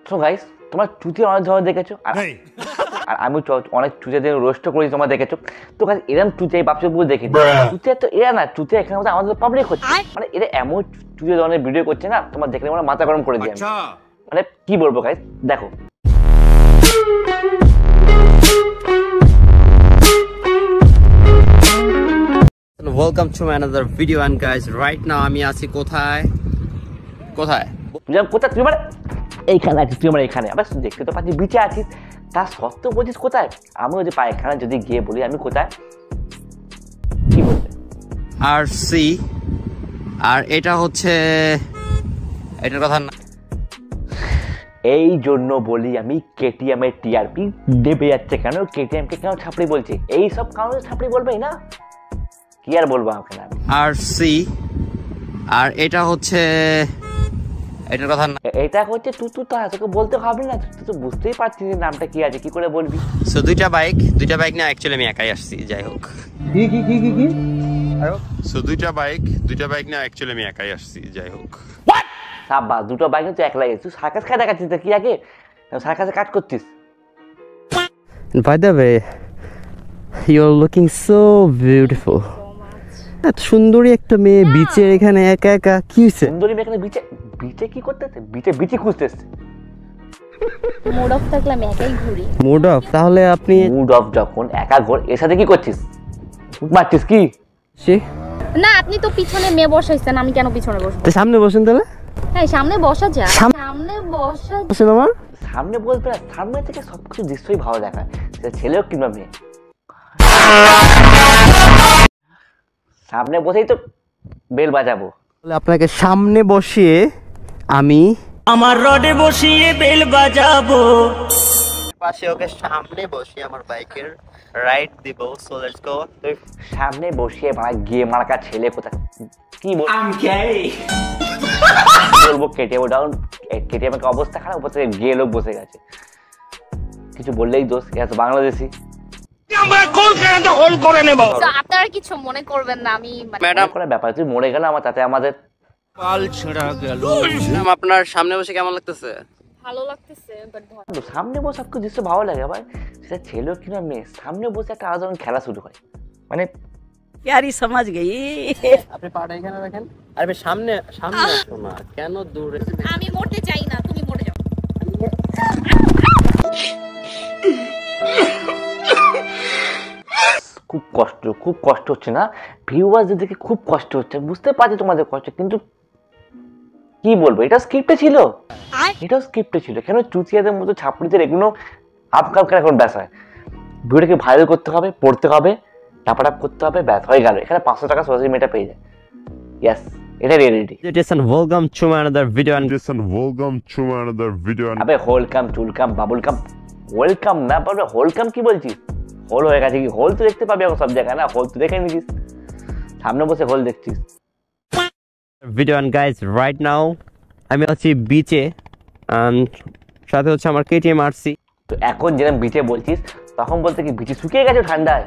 So guys তোমার চুতি অনেক ধরনের দেখেছো আর আমি অনেক চুতিদের রোস্ট করেছি তোমরা দেখেছো। তো গাইস এরকম চুতি বাপসে পুরো দেখেছি। চুতি তো এরা না, চুতি এখানে মধ্যে আমাদের পাবলিক হচ্ছে, মানে এরা এমন চুতি ধরনের ভিডিও করছে না তোমার দেখলে মনে মাথা গরম করে দিয়ে মানে কি বলবো গাইস দেখো। Welcome to another video and guys right now আমি আছি কোথায় তুই মানে এইখানে আছিস, তুই আমার এখানে আবার দেখতে তো পাচ্ছিস বিচে আছিস, তার সত্ত্বেও বলছিস কোথায়। আমি ওই যে পায়খানা যদি গিয়ে বলি আমি কোথায় কি বলবে আর সি আর এটা হচ্ছে এটার কথা না, এই জন্য বলি আমি কেটিএম এর টিআরপি দেবে যাচ্ছে কেন, কেটিএম কে কেন ছাপড়ি বলছে, এই সব কারণে ছাপড়ি বলবেই না, কি আর বলবো আমাকে না। আর সি আর এটা হচ্ছে এটার কথা না, এটা হচ্ছে তুই তোকে বলতে হবে না, তুই তো বুঝতেই পারছিস নামটা কি আছে, কি করে বলবি। সো দুইটা বাইক না অ্যাকচুয়ালি আমি একাই আসছি, যাই হোক কি সো দুইটা বাইক না অ্যাকচুয়ালি আমি একাই আসছি, যাই হোক সাব্বাস দুটো বাইক তুই একলাই তুই সার্কাস খায় দেখাচ্ছিস কি আগে সার্কাসে কাজ করছিস। By the way, you're looking so beautiful. এত সুন্দরী একটা মেয়ে বিচের এখানে একা একা কি হইছে? সুন্দরী মেয়ে এখানে বিচে কি করতেছে? বিচে খুঁজতেছে। মুড অফ থাকলে আমি একাই ঘুরি। Mood off? তাহলে আপনি মুড অফ যখন একা ঘর এর সাথে কি করছিস? মারছিস কি? না আপনি তো পিছনে মেয়ে বসাইছেন, আমি কেন পিছনে বসবো? তো সামনে বসেন তাহলে। হ্যাঁ সামনে বসা যায়, সামনে বসা বসেন আমার সামনে বলবে না, সামনে থেকে সবকিছু দৃশ্যই ভালো দেখায়, সেটা ছেলেও কিংবা মেয়ে। সামনে বসেই তো বেল বাজাবো। আপনাকে সামনে বসিয়ে আমি আমার রডে বসিয়ে বেল বাজাবো, পাশে ওকে সামনে বসিয়ে আমার বাইকের রাইড দিব। So let's go. সামনে বসিয়ে ভাই গিয়ে মার্কা ছেলে কোথায় কি বলবো, কেটিএম ডাউন, কেটিএম এর অবস্থা খারাপ, উপর থেকে গিয়ে লোক বসে গেছে, কিছু বললেই দোষ, এরা তো বাংলাদেশি। আপনারা কিছু মনে করবেন না, আমি ম্যাডাম করে ব্যাপার, তুই মরে গেল আমার তাতে আমাদের পাল ছেঁড়া গেল। ম্যাডাম আপনার সামনে বসে কেমন লাগতেছে? ভালো লাগতেছে, বাট সামনে বসে সবকিছু দৃশ্য ভালো লাগে ভাই, সেটা ছেলেও কিনা মেয়ে সামনে বসে একটা আলাদা ধরনের খেলা শুরু হয়, মানে প্যারি সমাজ গই। আপনি পাটা এখানে রাখেন, আরে সামনে আসো না, কেন দূরে? আমি মরতে চাই না, তুমি মরে যাও। খুব কষ্ট হচ্ছে না ভিউয়ারদের দেখে, খুব কষ্ট হচ্ছে, বুঝতে পারছি তোমাদের কষ্ট, কিন্তু কি বলবো, এটা স্ক্রিপ্টে ছিল, এটাও স্ক্রিপ্টে ছিল। কেন চুতিয়াদের মতো ছাপড়িদের এগুলো আপকাপ এখন ব্যাস হয়, ভিডিওটাকে ভাইরাল করতে হবে, পড়তে হবে, টাপাটাপ করতে হবে, ব্যাস হয়ে গেল, এখানে 500 টাকা সোশ্যাল মিডিয়া পেয়ে যায়। ইয়েস, এটা reality. Welcome to another video and আবে হোলকাম চুলকাম বাবুলকাম, ওয়েলকাম না বলবে হোলকাম, কি বলছিস? হোল হয়ে গেছে কি? হোল তো দেখতে পাবি এখন সব জায়গায়, না হোল তো দেখে নিছিস, সামনে বসে হোল দেখছিস। video and guys right now আমি আছি বিচে, সাথে হচ্ছে আমার কেটিএম আরসি। তো এখন যেরকম বিচে বলছিস, তখন বলতে কি বিচে শুকিয়ে গেছে ঠান্ডায়?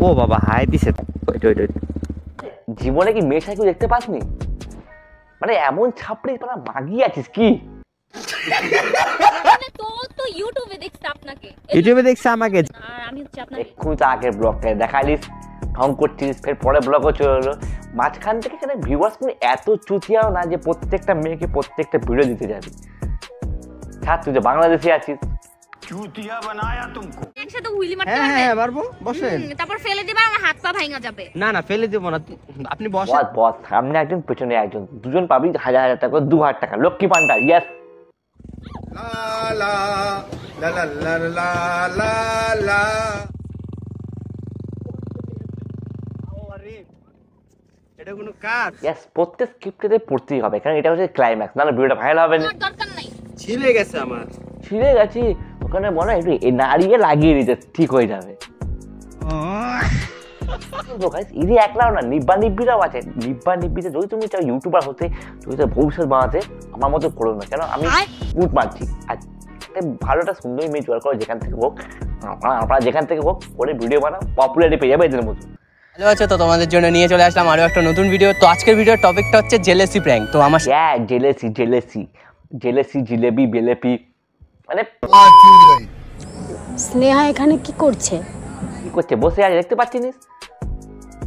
ও বাবা হাই দিছে, জীবনে কি মেয়ে সাইকেল দেখতে পাসনি? মানে এমন ছাপড়ি পানা মাগিয়ে আছিস কি? তো ইউটিউবে দেখছ আপনাকে, ইউটিউবে দেখছ আমাকে, আর আমি হচ্ছে আপনাকে এক্ষুনি তো আগের ব্লগটা দেখাইলিস, ঢং করছিস, ফের পরে ব্লগও চলে এলো, মাঝখান থেকে কেন ভিউয়ার্স মানে এত চুতিয়াও না যে প্রত্যেকটা মেয়েকে প্রত্যেকটা ভিডিও দিতে যাবি। ছাড়, তুই যে বাংলাদেশে আছিস, চুতিয়া বানায়া তুমকো। একসাথে হুইলি মারতে পারবে? হ্যাঁ মারবো, বসেন। তারপর ফেলে দিবা, আমার হাত পা ভাঙা যাবে। না ফেলে দেব না, আপনি বসেন। বস সামনে একজন পেছনে একজন, দুজন পাবি 1000 টাকা, 2000 টাকা, লক্ষ্মী পান্ডার। ইয়েস, এটা কোনো কাজ? ইয়েস, প্রত্যেক স্ক্রিপ্টেতে পড়তেই হবে, কারণ এটা হচ্ছে ক্লাইম্যাক্স, নাহলে ভিডিওটা ভাইরাল হবে না। দরকার নাই, ছিঁড়ে গেছে আমার, ছিঁড়ে গেছি ওখানে মনে হয় একটু নাড়িয়ে লাগিয়ে দিতে ঠিক হয়ে যাবে। ইনি একলাও না, নিব্বা নিব্বিরাও আছে, নিব্বা নিব্বিতে যদি তুমি চাও ইউটিউবার হতে, যদি ভবিষ্যৎ বানাতে, আমার মতো করো না, কেন আমি বুট মারছি। আর ভালো একটা সুন্দর মেয়ে জোয়ার করো, যেখান থেকে হোক, আপনারা যেখান থেকে হোক করে ভিডিও বানাও, পপুলারিটি পেয়ে যাবে এদের মতো। ভালো আছে তো, তোমাদের জন্য নিয়ে চলে আসলাম আরো একটা নতুন ভিডিও। তো আজকের ভিডিওর টপিকটা হচ্ছে জেলেসি প্র্যাঙ্ক। তো আমার জেলেসি জেলেসি জিলেবি বেলেপি মানে স্নেহা এখানে কি করছে? কি করছে বসে আছে দেখতে পাচ্ছিস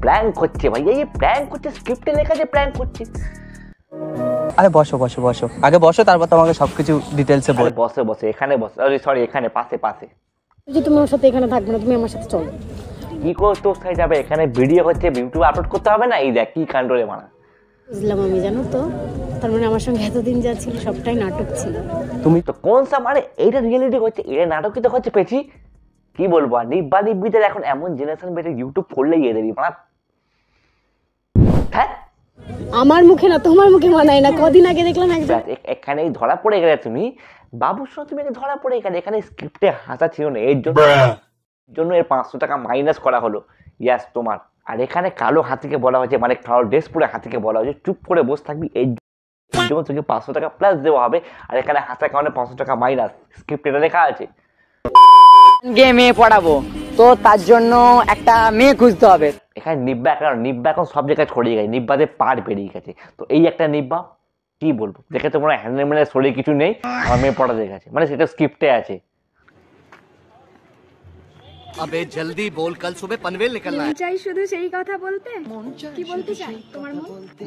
প্র্যাঙ্ক করছে ভাই এই প্র্যাঙ্ক করছে স্ক্রিপ্টে লেখা যে প্র্যাঙ্ক করছে আরে বসো বসো বসো আগে বসো তারপর তোমাকে সবকিছু ডিটেলসে বল আরে বসে বসে এখানে বসে সরি এখানে পাশে পাশে যে তুমি ওর সাথে এখানে থাকবে না, তুমি আমার সাথে চলো। কি করে তোর সাথে যাবে এখানে ভিডিও হচ্ছে ইউটিউবে আপলোড করতে হবে না এই দেখ কি কাণ্ড রে মানা বুঝলাম আমি, জানো তো তার মানে আমার সঙ্গে এতদিন যা ছিল সবটাই নাটক ছিল। তুমি তো কোন সা মানে এইটা রিয়েলিটি হচ্ছে এটা নাটকই তো হচ্ছে পেছি কি বলবো আর নিব্বা নিব্বিদের এখন এমন জেনারেশন বেটে ইউটিউব করলেই এদেরই মানে হ্যাঁ আমার মুখে না তোমার মুখে মানায় না। কদিন আগে দেখলাম একজন এখানেই ধরা পড়ে গেলে তুমি বাবুর সঙ্গে তুমি ধরা পড়ে গেলে এখানে স্ক্রিপ্টে হাসা ছিল না এর জন্য এর 500 টাকা মাইনাস করা হলো ইয়াস তোমার আর এখানে কালো হাতিকে বলা হয়েছে মানে কালো ড্রেস পরে হাতিকে বলা হয়েছে চুপ করে বসে থাকবি এই জন্য তোকে 500 টাকা প্লাস দেওয়া হবে আর এখানে হাসার কারণে 500 টাকা মাইনাস স্ক্রিপ্টে এটা লেখা আছে গিয়ে মেয়ে পড়াবো তো তার জন্য একটা মেয়ে খুঁজতে হবে। এখানে নিব্বা এখন সব জায়গায় ছড়িয়ে গেছে নিব্বাতে পার বেরিয়ে গেছে তো এই একটা নিব্বা কি বলবো দেখে তো মনে হয় হ্যান্ডেল ম্যানের শরীরে কিছু নেই আমার মেয়ে পড়াতে গেছে মানে সেটা স্ক্রিপ্টে আছে अबे जल्दी बोल कल सुबह पनवेल निकलना है। চাই শুধু সেই কথা বলতে কি বলতে চাই তোমার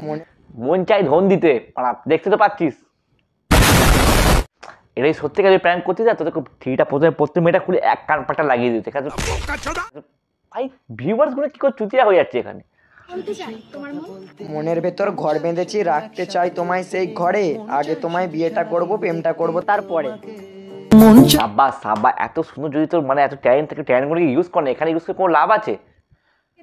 মন মন চাই ধন দিতে পাড়া দেখতে তো পাচ্ছিস এটাই সত্যিকারের প্র্যাঙ্ক করতে যা তোদের থ্রিটা প্রথমে মেয়েটা খুলে এক কান পাটা লাগিয়ে দিতে ভাই ভিউয়ার্স গুলো কি করে চুতিয়া হয়ে যাচ্ছে এখানে বলতে চাই তোমার মন মনের ভেতর ঘর বেঁধেছি রাখতে চাই তোমায় সেই ঘরে আগে তোমায় বিয়েটা করব প্রেমটা করব তারপরে সাব্বা সাব্বা এত সুন্দর যদি তোর মানে এত ট্যালেন্ট থাকে ট্যালেন্ট গুলো ইউজ কর না এখানে ইউজ করে কোনো লাভ আছে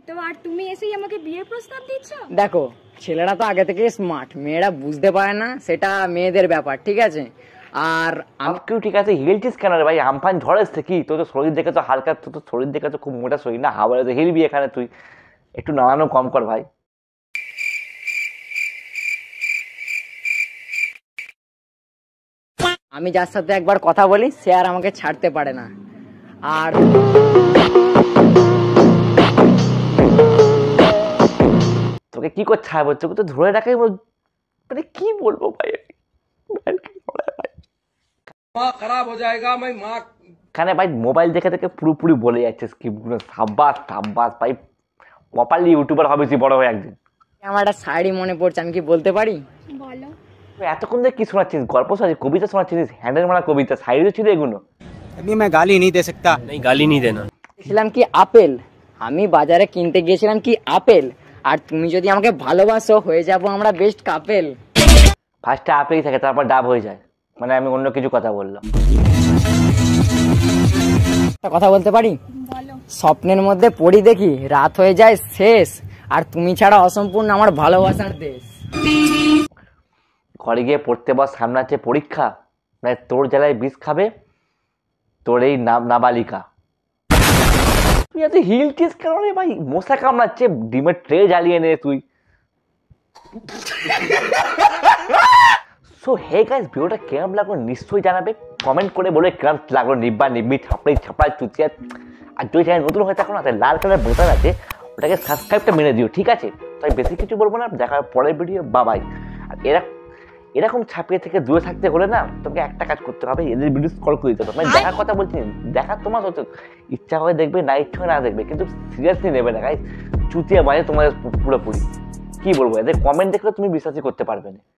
তো আর তুমি এসেই আমাকে বিয়ের প্রস্তাব দিচ্ছ দেখো ছেলেরা তো আগে থেকে স্মার্ট, মেয়েরা বুঝতে পারে না, সেটা মেয়েদের ব্যাপার, ঠিক আছে। আর আমি কেউ ঠিক আছে হিলছিস কেন রে ভাই আমফান ঝড় এসছে কি তোর তো শরীর দেখে তো হালকা তোর তো শরীর দেখে তো খুব মোটা শরীর না হাওয়ায় তো হিলবি এখানে তুই একটু নাড়ানো কম কর ভাই আমি যার সাথে একবার কথা বলি সে আর আমাকে ছাড়তে পারে না। আর তোকে কি করতে হবে তোকে তো ধরে রাখাই মানে কি বলবো ভাই এখানে ভাই মোবাইল দেখে দেখে পুরোপুরি বলে যাচ্ছে স্ক্রিপ্টগুলো সাব্বাস ভাই প্রপারলি ইউটিউবার হবে তুই বড় হয়ে একদিন আমার একটা শাড়ি মনে পড়ছে, আমি কি বলতে পারি? বলো তুই এতক্ষণ ধরে কি শোনাচ্ছিস গল্প শোনাচ্ছিস কবিতা শোনাচ্ছিস হ্যান্ডেল মারা কবিতা সাইডে ছিল এগুলো अभी मैं गाली नहीं दे सकता नहीं गाली नहीं देना ছিলাম কি আপেল, আমি বাজারে কিনতে গিয়েছিলাম কি আপেল, আর তুমি যদি আমাকে ভালোবাসো হয়ে যাবো আমরা বেস্ট কাপেল। ফার্স্টে আপেই থাকে তারপর ডাব হয়ে যায় মানে আমি অন্য কিছু কথা বললাম একটা কথা বলতে পারি? বলো স্বপ্নের মধ্যে পড়ি দেখি রাত হয়ে যায় শেষ, আর তুমি ছাড়া অসম্পূর্ণ আমার ভালোবাসার দেশ। ঘরে গিয়ে পড়তে বস সামনে আছে পরীক্ষা মানে তোর জেলায় বিষ খাবে তোর এই নাবালিকা তুই এত হিল টিস কেন রে ভাই মশা কামড়াচ্ছে ডিমের ট্রে জ্বালিয়ে নে তুই সো হে গাইস ভিডিওটা কেমন লাগলো নিশ্চয়ই জানাবে কমেন্ট করে বলে কেমন লাগলো নিব্বা নিব্বি ছাপড়াই চুচিয়া আর যদি চ্যানেল নতুন হয়ে থাকো না তাহলে লাল কালার বোতাম আছে ওটাকে সাবস্ক্রাইবটা মেরে দিও ঠিক আছে তাই বেশি কিছু বলবো না দেখার পরের ভিডিও বাবাই আর এরকম ছাপিয়ে থেকে দূরে থাকতে হলে না তোকে একটা কাজ করতে হবে এদের ভিডিও স্ক্রল করে দিতে হবে মানে দেখার কথা বলছি দেখা তোমার হচ্ছে ইচ্ছা করে দেখবে না ইচ্ছা না দেখবে কিন্তু সিরিয়াসলি নেবে না গাইস চুতিয়া বাজে তোমাদের পুরোপুরি কি বলবো এদের কমেন্ট দেখলে তুমি বিশ্বাসই করতে পারবে না